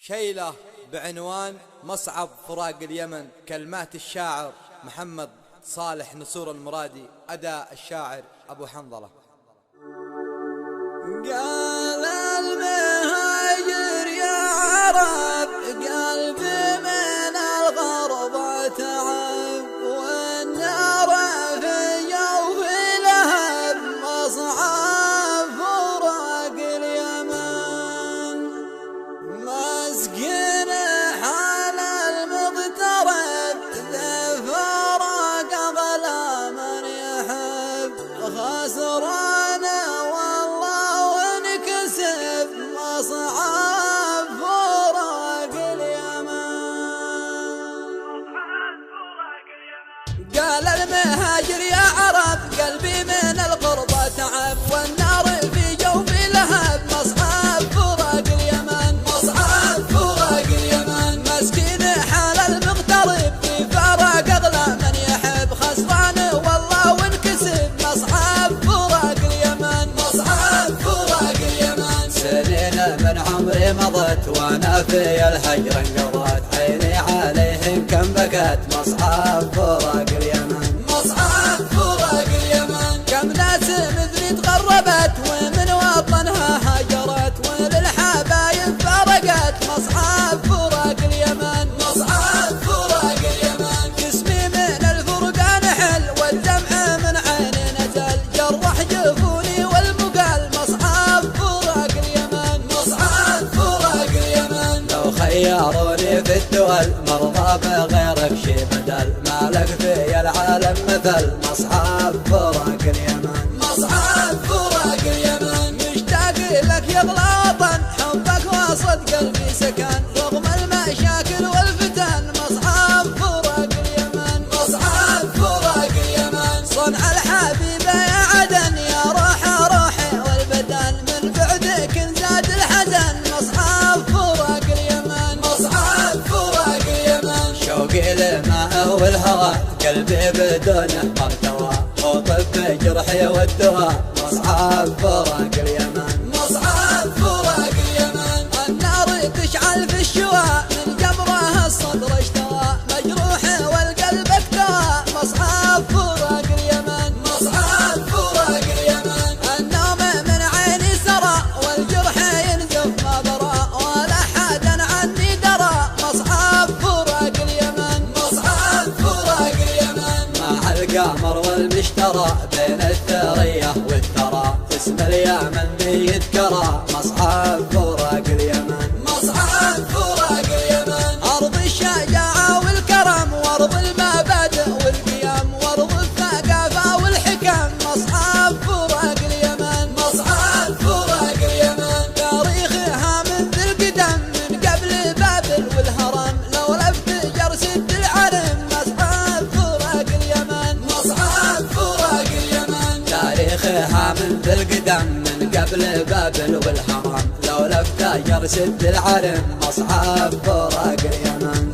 شيلة بعنوان مصعب فراق اليمن. كلمات الشاعر محمد صالح نصور المرادي، أداء الشاعر أبو حنظلة. قال المهاجر يا عرب قلبي من الغربة تعب، والنار في جوف لهب مصعب فراق اليمن. مسكين حال المغترب لفراق أغلى من يحب، خسران مصعب فراق اليمن. قال المهاجر يا عرب قلبي من الغربة تعب، والنار في جوفي لهب مصعب فراق اليمن. مصعب فراق اليمن. مسكين حال المغترب في فراق أغلى من يحب، خسران والله وانكسب مصعب فراق اليمن. مصعب فراق اليمن. سنين من عمري مضت وانا في الهجر انقضت، عيني عليهم كم بكت مصعب فراق اليمن. مصعب فراق اليمن. كم ناس مثلي تغربت ومن وطنها هاجرت، وللحبايب فرقت مصعب فراق اليمن. مصعب فراق اليمن. جسمي من الفرقان حل والدمع من عيني نزل، جرح جفوني والمقال مصعب فراق اليمن. مصعب فراق اليمن. لو خيروني في الدول مرضى بغيرك شي بدل، مالك في العالم مثل مصعب فراق اليمن. مصعب فراق اليمن. مشتاق لك يغلى وطن حبك وسط قلبي سكن، رغم المشاكل والفتن مصعب فراق اليمن. مصعب فراق اليمن. صنع الحبيبة يا عدن يا روحي والبدن، من بعدك انزاد الحزن مصعب فراق اليمن. مصعب فراق اليمن. شوقي للماء والهوى قلبي بدونه مرتوى، وطب جرحي والدواء مصعب فراق اليمن. مصعب فراق اليمن. النار تشعل في الشواء من جمرها الصدر اشتوى، مجروح والقلب اكتوى مصعب فراق اليمن. مصعب فراق اليمن. النوم من عيني سرى والجرح ينزف ما برى، ولا حدا عني درى مصعب فراق اليمن. مصعب فراق اليمن. مع القمر والمشترى بين الثريا والثرى، اسم اليمن بيذكرى مصعب فراق اليمن. مصعب فراق اليمن. أرض الشجاعة والكرم وأرض المبادئ والقيم، وأرض الثقافة والحكم مصعب فراق اليمن. مصعب فراق اليمن. تاريخها منذ القدم من قبل بابل والهرم، لو لفت جرس العلم مصعب فراق اليمن. مصعب فراق اليمن. تاريخها منذ القدم من قبل بابل والهرم، لو لفت جرس العلم مصعب فراق اليمن.